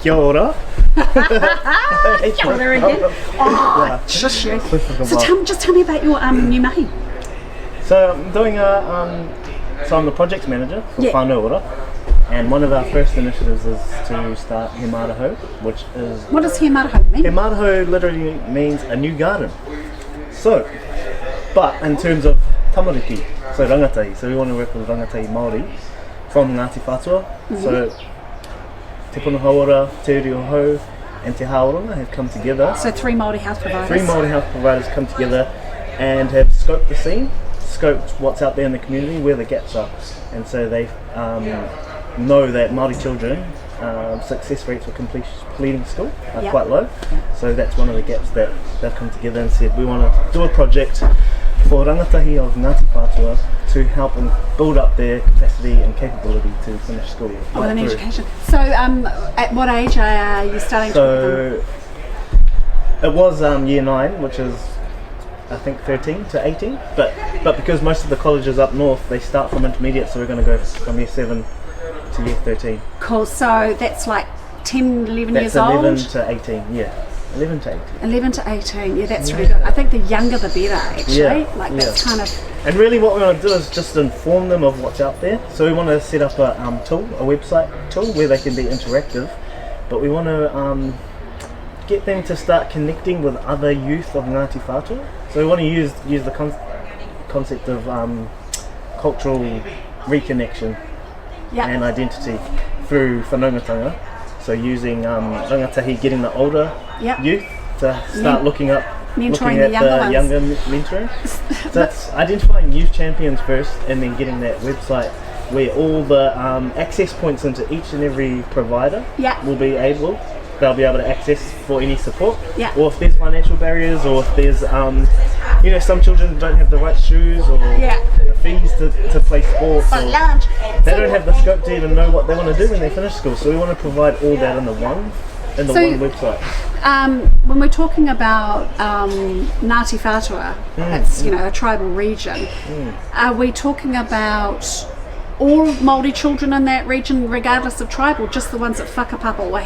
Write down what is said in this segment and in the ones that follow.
Kia ora. Kia ora again. Oh, shush you. So just tell me about your new mahi. So I'm doing so I'm the project manager for Whānau, and one of our first initiatives is to start He Maraho, which is... What does He Maraho mean? He Maraho literally means a new garden. So, but in terms of tamariki, so rangatahi, so we want to work with rangatahi Māori from Ngāti Whātua. So Te Puna Hauora, Te Uri o Hau and Te Haoronga have come together. So 3 Māori health providers. 3 Māori health providers come together and have scoped the scene, scoped what's out there in the community, where the gaps are. And so they know that Māori children, success rates for completing school are quite low. So that's one of the gaps that they've come together and said, we want to do a project for rangatahi of Ngāti Whātua to help them build up their capacity and capability to finish school. With an education. So at what age are you starting to? So it was year 9, which is I think 13 to 18, but because most of the colleges up north, they start from intermediate, so we're going to go from year 7 to year 13. Cool, so that's like 10, 11 that's years 11 old? to 18, yeah. 11 to 18. 11 to 18, yeah, that's really good. I think the younger the better, actually. That's kind of... And really what we want to do is just inform them of what's out there. So we want to set up a website tool where they can be interactive, but we want to get them to start connecting with other youth of Ngāti Whātua. So we want to use the concept of cultural reconnection and identity through whanaungatanga. So using rangatahi, getting the older youth to start looking at the younger mentoring. So it's identifying youth champions first, and then getting that website where all the access points into each and every provider will be able. They'll be able to access for any support, or if there's financial barriers, or if there's some children don't have the right shoes or the fees to play sports, or they don't have the scope to even know what they want to do when they finish school. So we want to provide all that in the one website. When we're talking about Ngāti Whātua, it's a tribal region. Are we talking about all Māori children in that region, regardless of tribe, or just the ones that whakapapa or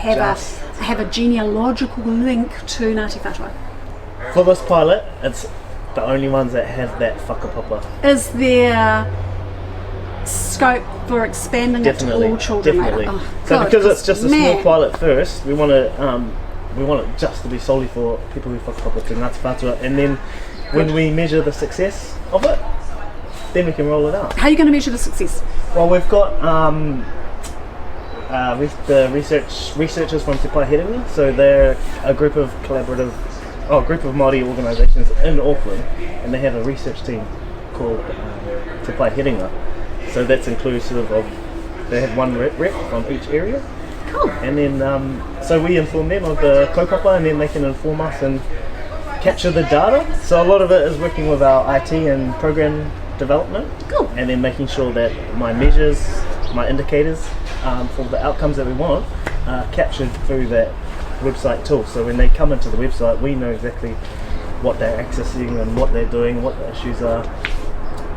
have a genealogical link to Ngāti Whātua? For this pilot, it's the only ones that have that whakapapa. Is there scope for expanding it to all children? Definitely. So because it's just a small pilot first, we want it just to be solely for people who whakapapa to Ngāti Whātua, and then when we measure the success of it, then we can roll it out. How are you going to measure the success? Well, we've got the researchers from Te Paeherenga, so they're a group of Māori organisations in Auckland, and they have a research team called Te Paeherenga. So that's inclusive of, they have one rep from each area. Cool. And then, so we inform them of the kaupapa, and then they can inform us and capture the data. So a lot of it is working with our IT and program development, and then making sure that my measures, my indicators for the outcomes that we want are captured through that website tool. So when they come into the website, we know exactly what they're accessing and what they're doing, what the issues are,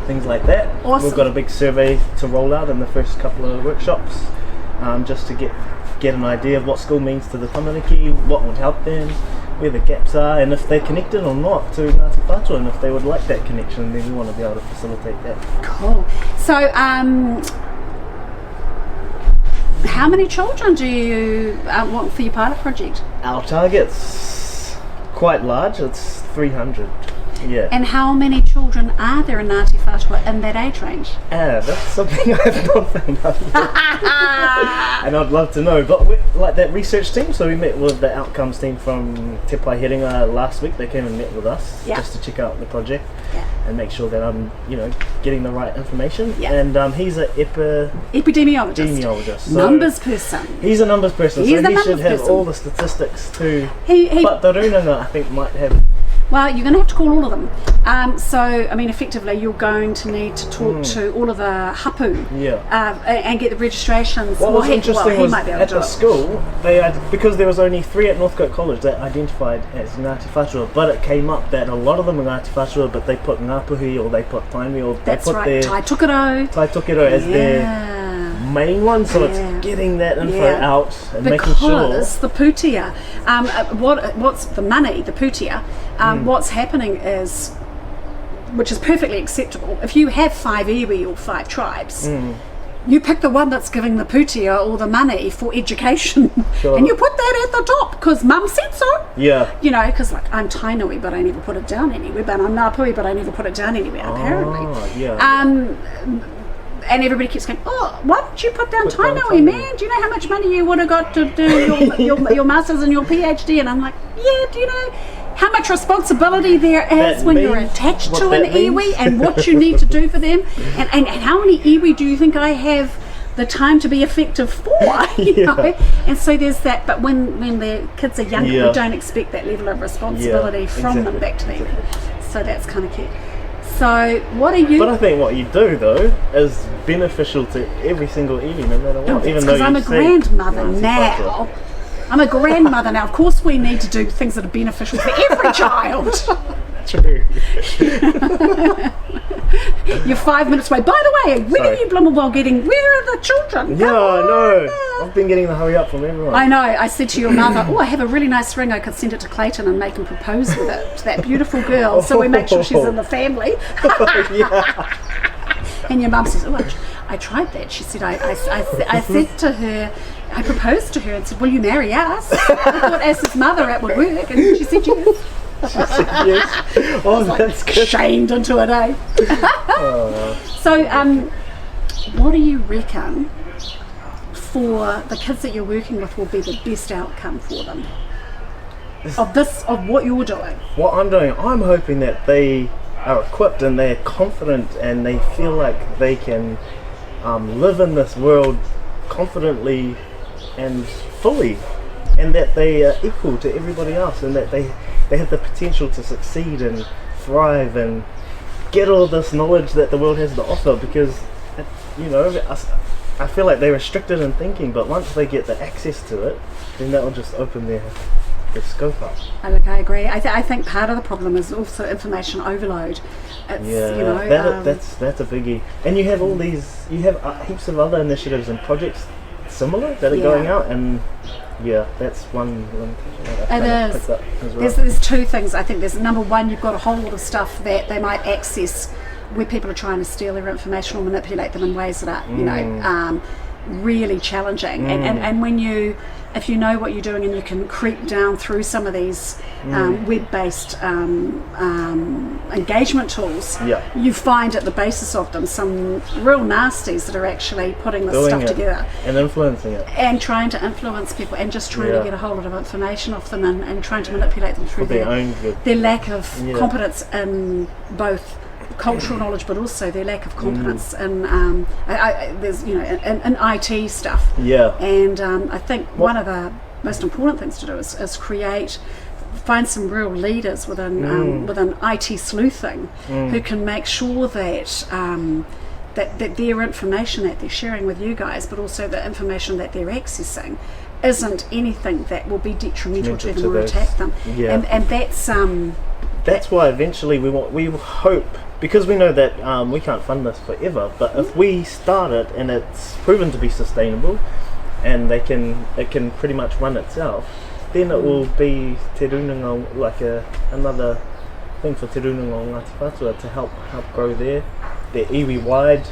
things like that. Awesome. We've got a big survey to roll out in the first couple of workshops, just to get an idea of what school means to the tamariki, what would help them, where the gaps are, and if they're connected or not to Ngāti Whātua, and if they would like that connection, then we want to be able to facilitate that. Cool. So, how many children do you want for your pilot project? Our target's quite large, it's 300. Yeah. And how many children are there in Ngāti Whātua in that age range? That's something I've not found out yet. And I'd love to know. But we're like that research team, so we met with the outcomes team from Te Paeherenga last week. They came and met with us just to check out the project and make sure that I'm, getting the right information. Yeah. And he's an epidemiologist. So numbers person. He's a numbers person, so he should have all the statistics too. But the Runanga, I think, might have... Well, you're going to have to call all of them. Effectively, you're going to need to talk to all of the hapu and get the registrations. What was interesting was at the school, because there was only 3 at Northcote College that identified as Ngāti Whātua, but it came up that a lot of them were Ngāti Whātua, but they put Ngāpuhi or they put Taimi or they put their Tai Tukaro as their main one, so it's getting that info out and making sure. Because the putia, what's the money, the putia, what's happening is, which is perfectly acceptable, if you have 5 iwi or 5 tribes, you pick the one that's giving the putia or the money for education, and you put that at the top because mum said so. Yeah. You know, because like I'm Tainui, but I never put it down anywhere. But I'm Ngāpui, but I never put it down anywhere. Apparently. And everybody keeps going, oh, why don't you put down Tainui, man? Do you know how much money you would have got to do your masters and your PhD? And I'm like, yeah. Do you know how much responsibility there is when you're attached to an iwi and what you need to do for them, and how many iwi do you think I have the time to be effective for? You know? And so there's that, but when the kids are younger, we don't expect that level of responsibility from them back to them. So that's kind of cute. So what are you? But I think what you do though is beneficial to every single iwi, no matter what. Even though because I'm a grandmother now. I'm a grandmother now. Of course, we need to do things that are beneficial for every child. True. You're 5 minutes away. By the way, when are you Blummerwell getting? Where are the children? Yeah, I know. I've been getting the hurry up from everyone. I know. I said to your mother, "Oh, I have a really nice ring. I could send it to Clayton and make him propose with it to that beautiful girl." So we make sure she's in the family. And your mum says, "Oh, I tried that." She said, I said to her, I proposed to her and said, "Will you marry us?" I thought, as his mother, it would work, and she said yes. Yes. Oh, that's good. Shamed into it, eh? So, what do you reckon for the kids that you're working with will be the best outcome for them of what you're doing? What I'm doing, I'm hoping that they are equipped and they're confident and they feel like they can live in this world confidently and fully, and that they are equal to everybody else, and that they have the potential to succeed and thrive and get all this knowledge that the world has to offer, because I feel like they're restricted in thinking, but once they get the access to it, then that will just open their scope up. Look, I agree. I think part of the problem is also information overload. It's, that's a biggie. And you have all these, heaps of other initiatives and projects similar that are going out, and that's one limitation. It is. Well. There's 2 things. I think there's number one, you've got a whole lot of stuff that they might access where people are trying to steal their information or manipulate them in ways that are, really challenging. And when if you know what you're doing and you can creep down through some of these web-based engagement tools, you find at the basis of them some real nasties that are actually putting this stuff together and influencing it and trying to influence people and just trying to get a whole lot of information off them and trying to manipulate them through their own good. Their lack of competence in both cultural knowledge, but also their lack of competence in there's in IT stuff. And I think one of the most important things to do is find some real leaders within IT sleuthing who can make sure that that their information that they're sharing with you guys, but also the information that they're accessing, isn't anything that will be detrimental to them or attack them. And that's why eventually we hope, because we know that we can't fund this forever, but if we start it and it's proven to be sustainable and it can pretty much run itself, then it will be te runanga, like another thing for te runanga o Ngāti Whātua to help grow their iwi-wide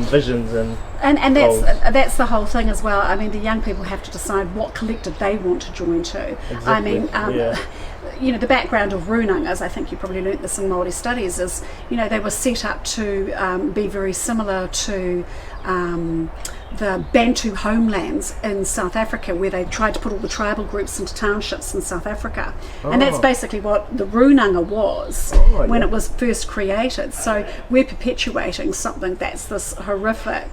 visions and that's the whole thing as well. I mean, the young people have to decide what collective they want to join to. Exactly. I mean, the background of runangas, I think you probably learnt this in Māori studies, is they were set up to be very similar to the Bantu homelands in South Africa, where they tried to put all the tribal groups into townships in South Africa. And that's basically what the runanga was when it was first created. So we're perpetuating something that's this horrific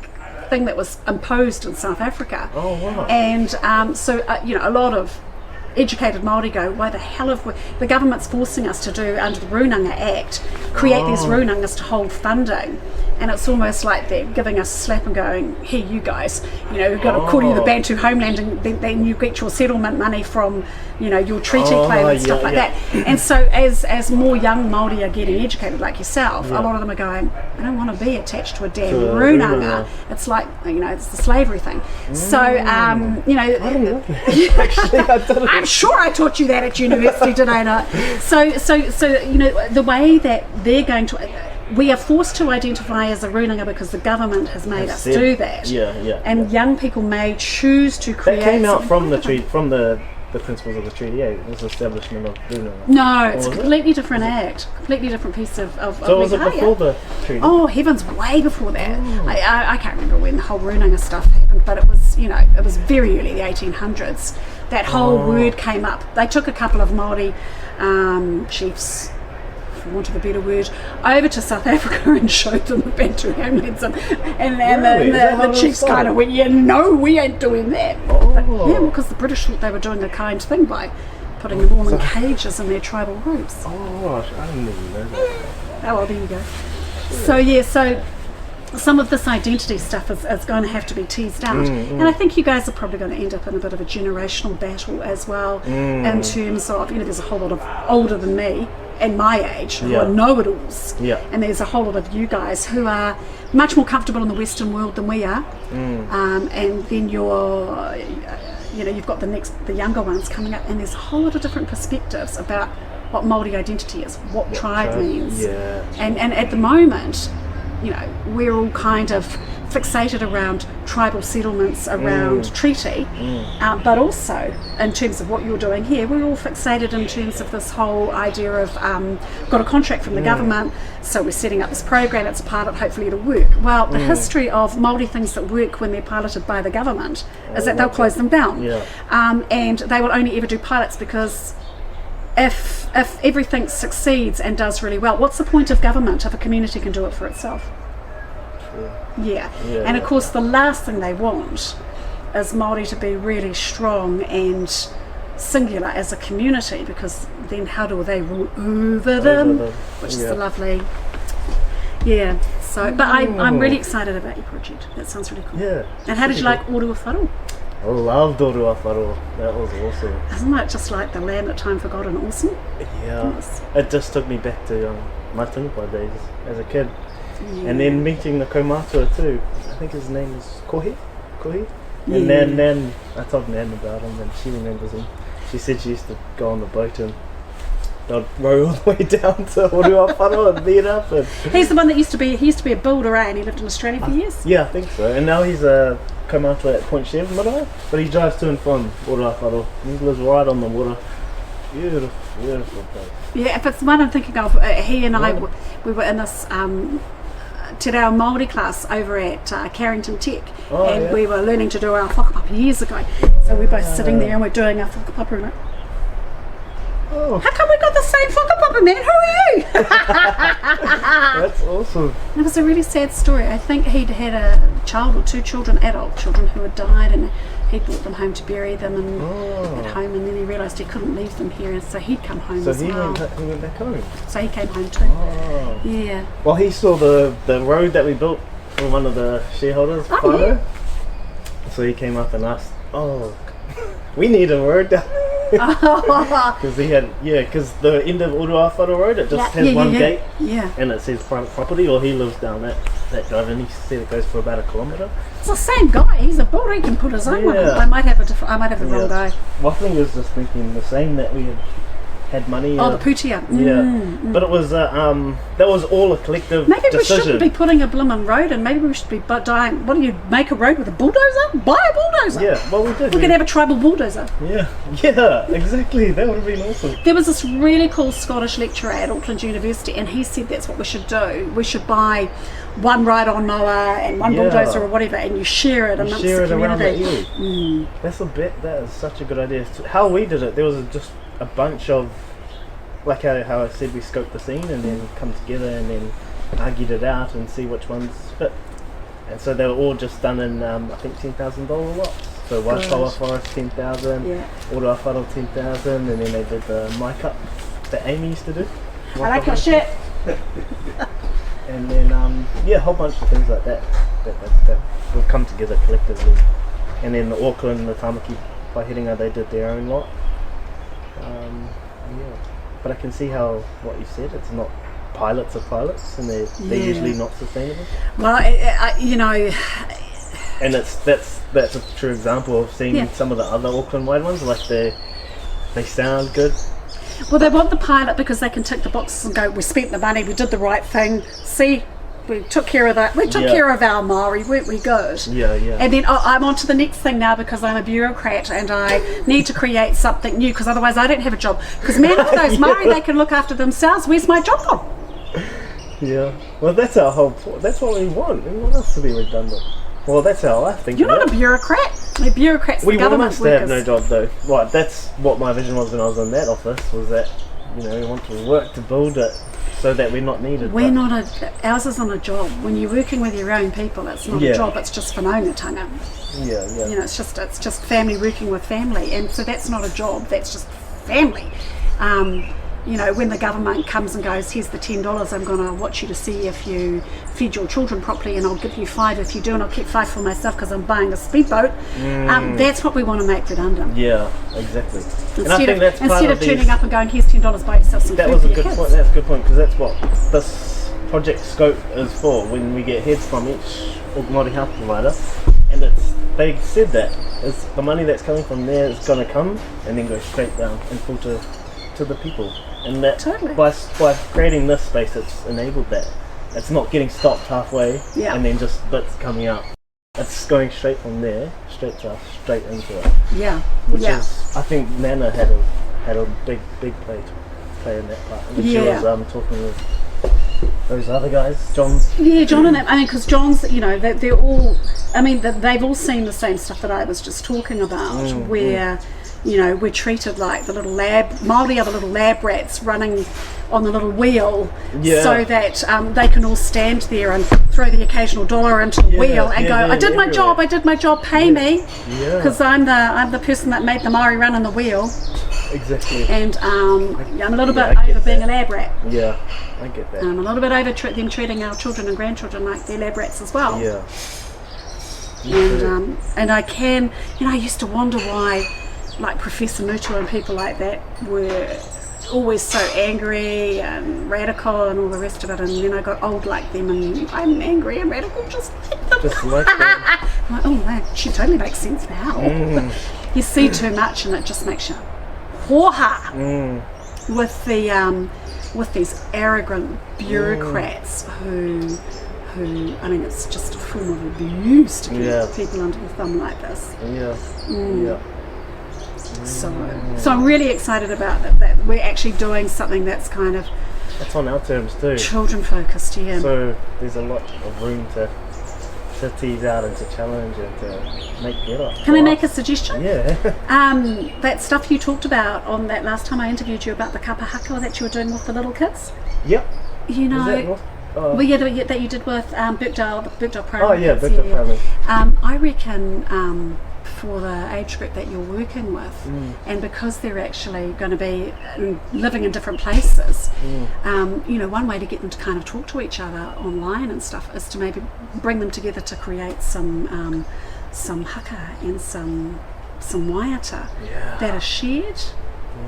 thing that was imposed in South Africa. Oh, wow. And so a lot of educated Māori go, why the hell have the government's forcing us to do, under the Runanga Act, create these runangas to hold funding. And it's almost like they're giving us a slap and going, here you guys, we've got to call you the Bantu homeland, and then you get your settlement money from, your treaty claim and stuff like that. And so as more young Māori are getting educated like yourself, a lot of them are going, I don't want to be attached to a damn runanga. It's like, it's the slavery thing. So, I don't know. Actually, I don't. I'm sure I taught you that at university, did I not? So the way that they're going to, we are forced to identify as a runanga because the government has made us do that. And young people may choose to create. That came out from the treaty, from the principles of the treaty. It was establishment of runanga. No, it's a completely different act, completely different piece of. So was it before the treaty? Oh heavens, way before that. I can't remember when the whole runanga stuff happened, but it was it was very early, the 1800s. That whole word came up. They took a couple of Māori chiefs, for want of a better word, over to South Africa and showed them the Bantu homelands, and the chiefs kind of went, no, we ain't doing that. But, because the British thought they were doing a kind thing by putting them all in cages in their tribal groups. Oh, I didn't even know that. Oh well, there you go. So some of this identity stuff is going to have to be teased out, and I think you guys are probably going to end up in a bit of a generational battle as well, in terms of, there's a whole lot of older than me and my age who are know-it-alls, and there's a whole lot of you guys who are much more comfortable in the Western world than we are, and then you've got the younger ones coming up, and there's a whole lot of different perspectives about what Māori identity is, what tribe means, and at the moment, we're all kind of fixated around tribal settlements, around treaty, but also in terms of what you're doing here, we're all fixated in terms of this whole idea of got a contract from the government, so we're setting up this program, it's a pilot, hopefully it'll work. Well, the history of Māori things that work when they're piloted by the government is that they'll close them down, and they will only ever do pilots because if everything succeeds and does really well, what's the point of government if a community can do it for itself? And of course the last thing they want is Māori to be really strong and singular as a community, because then how do they rule over them? Which is the lovely so, but I'm really excited about your project. That sounds really cool. And how did you like Orua Wharo? I loved Orua Wharo. That was awesome. Isn't that just like the land that time forgot and awesome? Yes. It just took me back to my Tungapa days as a kid. And then meeting the kaumātua too. I think his name is Kohi. And Nan, I told Nan about him and she remembers him. She said she used to go on the boat and they'd row all the way down to Orua Wharo and meet up. And he's the one that used to be a builder, and he lived in Australia for years? Yeah, I think so. And now he's a kaumātua at Point Chev, Marae, but he drives to and from Orua Wharo. He lives right on the water. Beautiful place. Yeah, if it's the one I'm thinking of, he and I, we were in this Te Reo Māori class over at Carrington Tech, and we were learning to do our whakapapa years ago. So we're both sitting there and we're doing our whakapapa, and like, how come we got the same whakapapa, man? Who are you? That's awesome. It was a really sad story. I think he'd had a child or two children, adult children, who had died, and he brought them home to bury them at home, and then he realised he couldn't leave them here, and so he'd come home as well. So he went back home? So he came home too. Yeah. Well, he saw the road that we built for one of the shareholders, so he came up and asked, we need a road down there. Because because the end of Orua Wharo Road, it just has one gate, and it says private property, or he lives down that drive, and he said it goes for about 1 kilometre. It's the same guy. He's a builder. He can put his own one. I might have the wrong guy. Well, I think he was just thinking the same, that we had money. The Putia. But it was that was all a collective decision. We shouldn't be putting a bloomin' road, and maybe we should be dying. What do you make a road with a bulldozer? Buy a bulldozer. Yeah, well, we did. We could have a tribal bulldozer. Yeah, exactly. That would have been awesome. There was this really cool Scottish lecturer at Auckland University, and he said that's what we should do. We should buy one ride-on mower and one bulldozer or whatever, and you share it amongst the community. That is such a good idea. How we did it, there was just a bunch of, like how I said, we scoped the scene and then come together and then argued it out and see which ones fit. And so they were all just done in I think $10,000 lots. So Waipawa Forest 10,000, Yeah. Oroawharo 10,000, and then they did the My Cup that Amy used to do. I like your shirt. And then a whole bunch of things like that will come together collectively. And then the Auckland, the Tamaki Pahiringa, they did their own lot. But I can see how what you said, it's not pilots of pilots, and they're usually not sustainable. Well, And that's a true example of seeing some of the other Auckland wide ones. Like they sound good. Well, they want the pilot because they can tick the boxes and go, we spent the money, we did the right thing. See, we took care of that. We took care of our Maori, weren't we good? Yeah. And then I'm on to the next thing now because I'm a bureaucrat and I need to create something new because otherwise I don't have a job. Because man, if those Maori, they can look after themselves, where's my job gone? Yeah. Well, that's our whole point. That's what we want. We want us to be redundant. Well, that's how I think. You're not a bureaucrat. We're bureaucrats. We want government us to workers. have no job, though. Right. That's what my vision was when I was in that office. Was that we want to work to build it so that we're not needed. Ours isn't a job. When you're working with your own people, it's not a job. It's just whanaungatanga. Yeah. It's just family working with family, and so that's not a job. That's just family. When the government comes and goes, here's the $10, I'm going to watch you to see if you feed your children properly, and I'll give you 5 if you do, and I'll keep 5 for myself because I'm buying a speedboat. That's what we want to make redundant. Yeah, exactly. Instead of turning up and going, here's $10, buy yourself some food. That was a good point. That's a good point because that's what this project scope is for. When we get heads from each Māori health provider, and they said that it's the money that's coming from there is going to come and then go straight down and filter to the people. And that by creating this space, it's enabled that. It's not getting stopped halfway and then just bits coming out. It's going straight from there, straight to us, straight into it. Yeah. Which is, I think Nana had a big play in that part. When she was talking with those other guys, John. Yeah, John and them. I mean, because John's, they're all. I mean, they've all seen the same stuff that I was just talking about, where. We're treated like the little Māori are the little lab rats running on the little wheel so that they can all stand there and throw the occasional dollar into the wheel and go, I did my job, pay me. Because I'm the person that made the Māori run on the wheel. Exactly. And I'm a little bit over being a lab rat. Yeah, I get that. I'm a little bit over them treating our children and grandchildren like they're lab rats as well. Yeah. And I can, I used to wonder why like Professor Mutu and people like that were always so angry and radical and all the rest of it, and then I got old like them and I'm angry and radical just like them. Just like them. I'm like, oh wow, she totally makes sense now. You see too much and it just makes you hoha with these arrogant bureaucrats who I mean, it's just a form of abuse to keep people under the thumb like this. So I'm really excited about that we're actually doing something that's kind of that's on our terms too. Children focused, So there's a lot of room to tease out and to challenge and to make better. Can I make a suggestion? Yeah. That stuff you talked about on that last time I interviewed you about the kapahaka that you were doing with the little kids. Yep. That you did with Birkdale Primary. Oh yeah, Birkdale Primary. I reckon for the age group that you're working with, and because they're actually going to be living in different places, one way to get them to kind of talk to each other online and stuff is to maybe bring them together to create some haka and some waiata that are shared.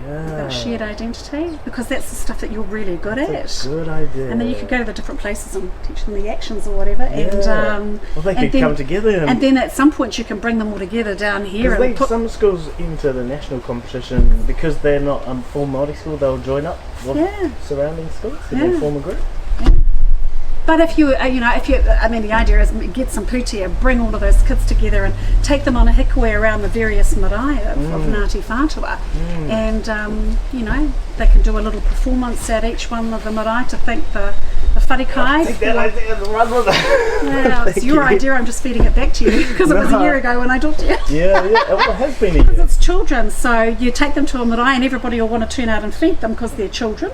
That shared identity, because that's the stuff that you're really good at. That's a good idea. And then you could go to the different places and teach them the actions or whatever. And they could come together. And then at some point you can bring them all together down here. And some schools enter the national competition because they're not full Māori school. They'll join up with surrounding schools and then form a group. But if the idea is get some pūtea, bring all of those kids together and take them on a hikue around the various marae of Ngāti Whātua. And, they can do a little performance at each one of the marae to thank the wharikai. Take that idea and run with it. Well, it's Thank your you. idea, I'm just feeding it back to you because it was a year ago when I talked to you. Yeah, well, it has been a Because year. it's children, so you take them to a marae and everybody will want to turn out and feed them because they're children.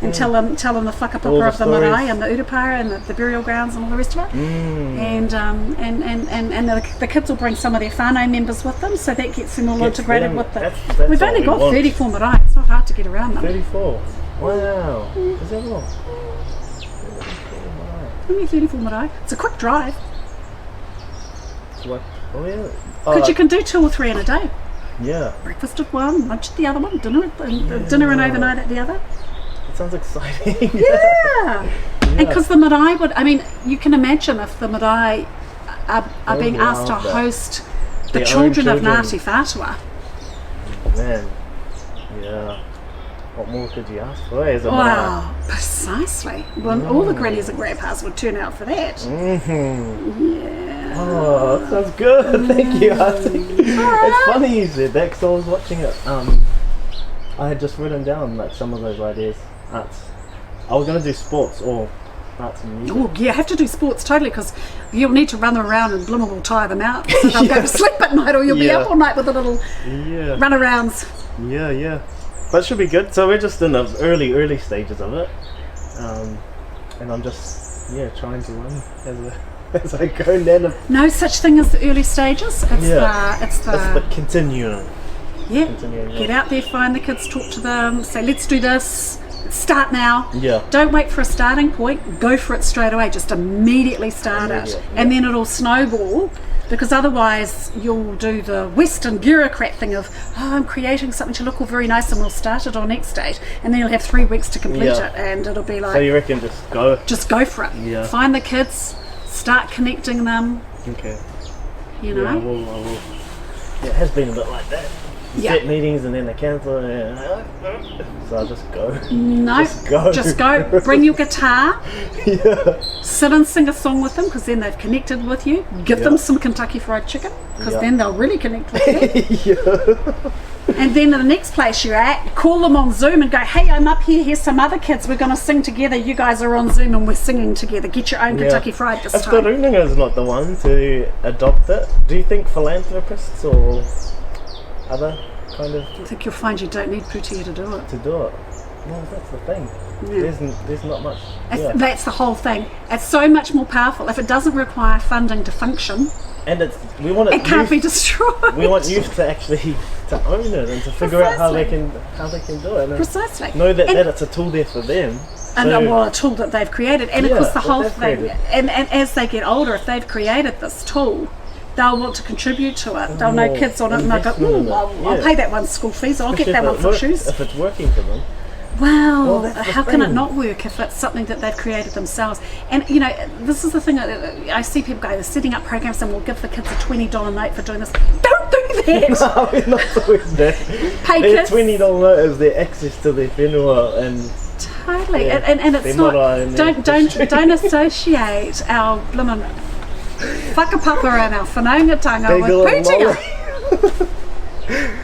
And tell them the All whakapapa the of the marae stories. and the urupara and the burial grounds and all the rest of it. And the kids will bring some of their whānau members with them, so that gets them all Gets integrated them- with the... that's We've what only we got want. 34 marae, it's not hard to get around them. 34. Wow. Is that all? Only 34 marae. It's a quick drive. What? Oh yeah. Because you can do 2 or 3 in a day. Yeah. Breakfast at one, lunch at the other one, dinner and overnight at the other. It sounds exciting. Yeah. And because the marae would, I mean, you can imagine if the marae are being asked to love that. host the Their own children of children. Ngāti Whātua. Man. Yeah. What more could you ask for as a Wow, precisely. Well, all the grannies and grandpas would turn out for that. Yeah. Oh, that sounds good. Thank you, Auntie. It's funny you said that because I was watching it. I had just written down like some of those ideas. Arts. I was going to do sports or arts and music. Oh, you have to do sports totally because you'll need to run them around and Blimmer will tire them out. So they'll go to sleep at night or you'll be Yeah. up all night with the little Yeah. runarounds. Yeah. But it should be good. So we're just in the early stages of it. And I'm just, trying to run as I go down No such thing as the early stages. It's It's the the continuum. yeah. Continuing, Get out there, find the kids, talk to them, say let's do this. Start now. Yeah. Don't wait for a starting point. Go for it straight away. Just immediately start it, Immediate, and then it'll snowball. Because otherwise, you'll do the Western bureaucrat thing of, I'm creating something to look all very nice, and we'll start it on next date, and then you'll have 3 weeks to complete Yeah. it, and it'll be like, So you reckon just go? for it. Yeah. Find the kids, start connecting them. Okay. You Yeah, I know. will. Yeah, it has been a bit like that. Yeah. Set meetings and then they cancel. So I'll just go. No, Just go. Bring your guitar, Yeah. sit and sing a song with them because then they've connected with you. Give them some Kentucky Fried Chicken because Yeah. then they'll really connect with you. Yeah. And then in the next place you're at, call them on Zoom and go, hey, I'm up here, here's some other kids, we're going to sing together, you guys are on Zoom and we're singing together. Get your own Kentucky Fried this If time. the Rununga's not the one to adopt it, do you think philanthropists or other kind of I think you'll find you don't need Putia to do it. to do it? Well, that's the thing. Yeah. There's not much. That's the whole thing. It's so much more powerful. If it doesn't require funding to function, And we want it can't be destroyed. We want youth to actually to own it and to figure out how they can do it. And Precisely. know that And- it's a tool there for them. And So- well, a tool that they've created, and of Yeah, course the that whole they've thing. created. And as they get older, if they've created this tool, they'll want to contribute to it. They'll know More kids on it, and they'll go, investment "Ooh, in it, I'll yeah. pay that one school fees. I'll get Especially that if one it for works- shoes." If it's working for them. Well, that's the how can it thing. not work if it's something that they've created themselves? And you know, this is the thing. I see people go, they're setting up programs, and we'll give the kids a $20 note for doing this. Don't do that. No, we're not doing that. Pay Their kids. $20 note is their access to their whenua and Totally, Yeah, and it's their not. marae and their Don't associate our blimmin' whakapapa and our whanaungatanga Big with little Putia.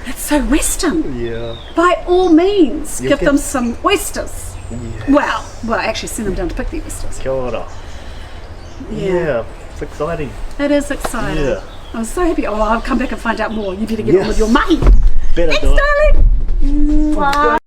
It's so Western. yeah. By all means, You give can- them some oysters. Yeah. Well, actually send them down to pick the oysters. Kia ora. Yeah, it's exciting. It is exciting. Yeah. I'm so happy. Oh, I'll come back and find out more. You better get on Yes. with your money. Better Thanks, do it. darling.